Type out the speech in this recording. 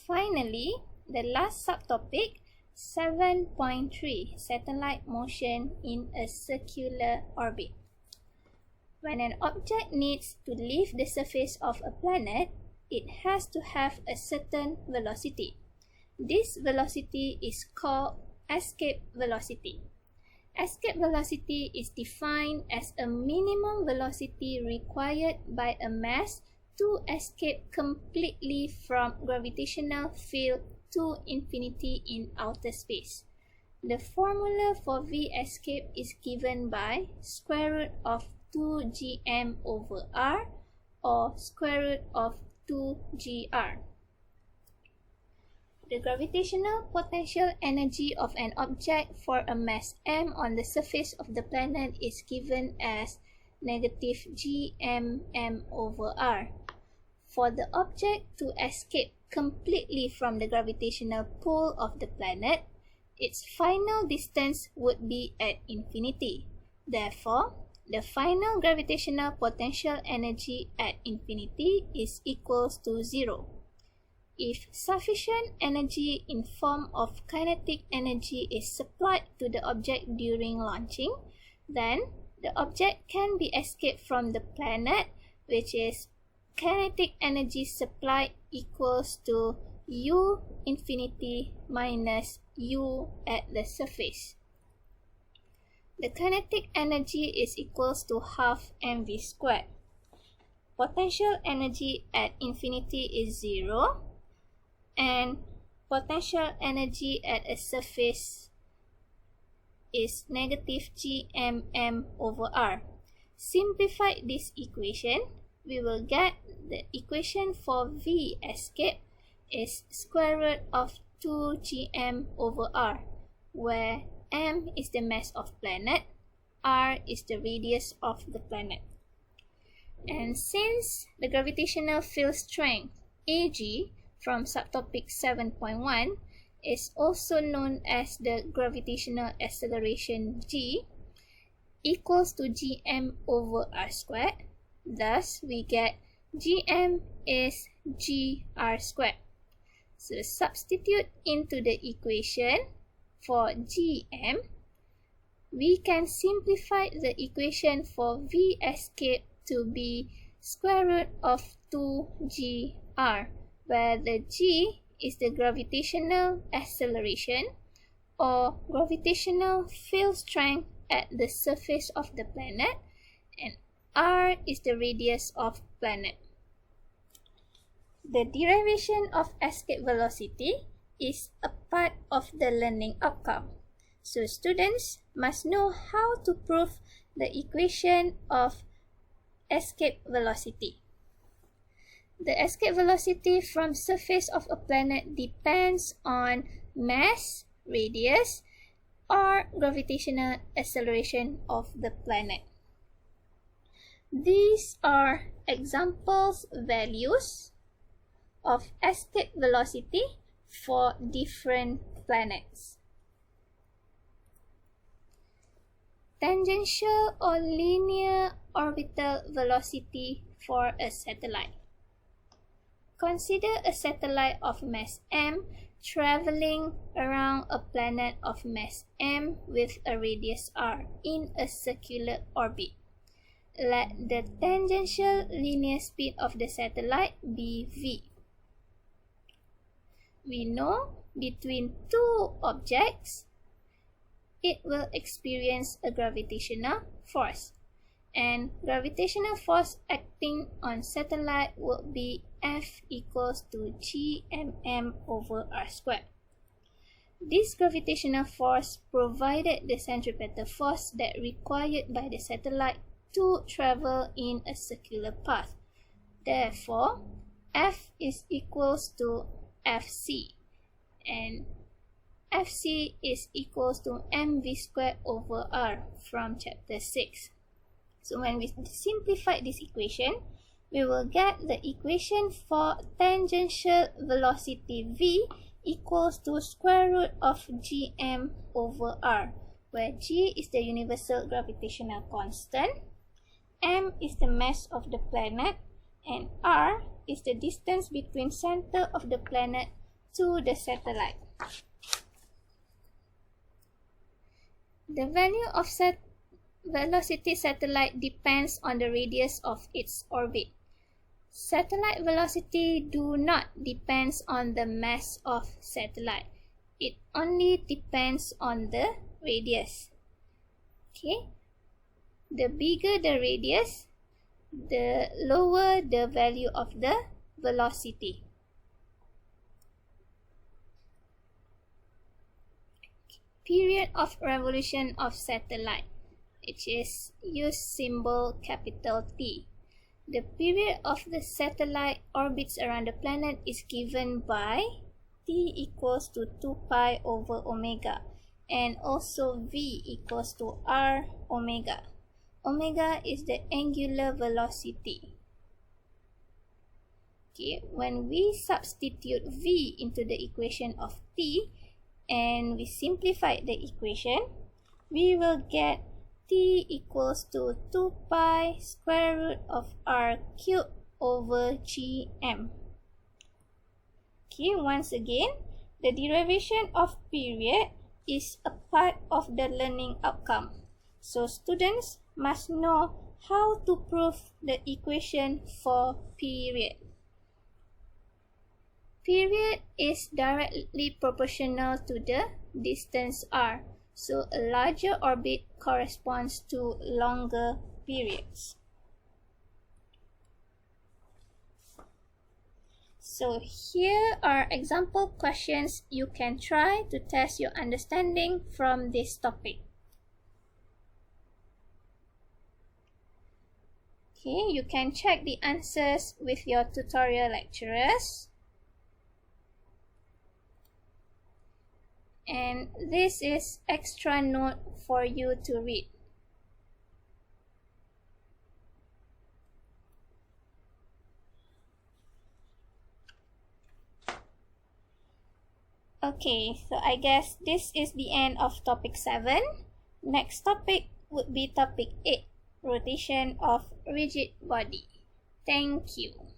finally, the last subtopic, 7.3, satellite motion in a circular orbit. When an object needs to leave the surface of a planet, it has to have a certain velocity. This velocity is called escape velocity. Escape velocity is defined as a minimum velocity required by a mass to escape completely from gravitational field to infinity in outer space. The formula for V escape is given by square root of 2gm over r or square root of 2gr. The gravitational potential energy of an object for a mass m on the surface of the planet is given as negative gmm over r. For the object to escape completely from the gravitational pull of the planet, its final distance would be at infinity. Therefore, the final gravitational potential energy at infinity is equals to 0. If sufficient energy in form of kinetic energy is supplied to the object during launching, then the object can be escaped from the planet, which is kinetic energy supplied equals to U infinity minus U at the surface. The kinetic energy is equals to half mv squared. Potential energy at infinity is 0, and potential energy at a surface is negative gmm over r. Simplify this equation, we will get the equation for V escape is square root of 2gm over r, where m is the mass of planet, r is the radius of the planet. And since the gravitational field strength Ag from subtopic 7.1 is also known as the gravitational acceleration g equals to gm over r squared, thus we get gm is gr squared. So substitute into the equation for gm, we can simplify the equation for V escape to be square root of 2gr, where the g is the gravitational acceleration or gravitational field strength at the surface of the planet, and r is the radius of planet. The derivation of escape velocity is a part of the learning outcome. So students must know how to prove the equation of escape velocity. The escape velocity from surface of a planet depends on mass, radius, or gravitational acceleration of the planet. These are examples values of escape velocity for different planets. Tangential or linear orbital velocity for a satellite. Consider a satellite of mass m traveling around a planet of mass m with a radius r in a circular orbit. Let the tangential linear speed of the satellite be v. We know between two objects, it will experience a gravitational force, and gravitational force acting on satellite will be F equals to gmm over r squared. This gravitational force provided the centripetal force that required by the satellite to travel in a circular path. Therefore, F is equals to Fc, and Fc is equals to mv squared over r from chapter 6. So when we simplify this equation, we will get the equation for tangential velocity v equals to square root of gm over r, where g is the universal gravitational constant, m is the mass of the planet, and r is the distance between center of the planet to the satellite. The value of velocity satellite depends on the radius of its orbit. Satellite velocity do not depends on the mass of satellite. It only depends on the radius. Okay. The bigger the radius, the lower the value of the velocity. Period of revolution of satellite, which is use symbol capital T. The period of the satellite orbits around the planet is given by T equals to 2 pi over omega, and also V equals to R omega. Omega is the angular velocity. Okay, when we substitute V into the equation of T and we simplify the equation, we will get T equals to 2 pi square root of R cubed over Gm. Okay, once again, the derivation of period is a part of the learning outcome. So students must know how to prove the equation for period. Period is directly proportional to the distance r. So a larger orbit corresponds to longer periods. So here are example questions you can try to test your understanding from this topic. Okay, you can check the answers with your tutorial lecturers. And this is extra note for you to read. Okay, so I guess this is the end of topic 7. Next topic would be topic 8, rotation of rigid body. Thank you.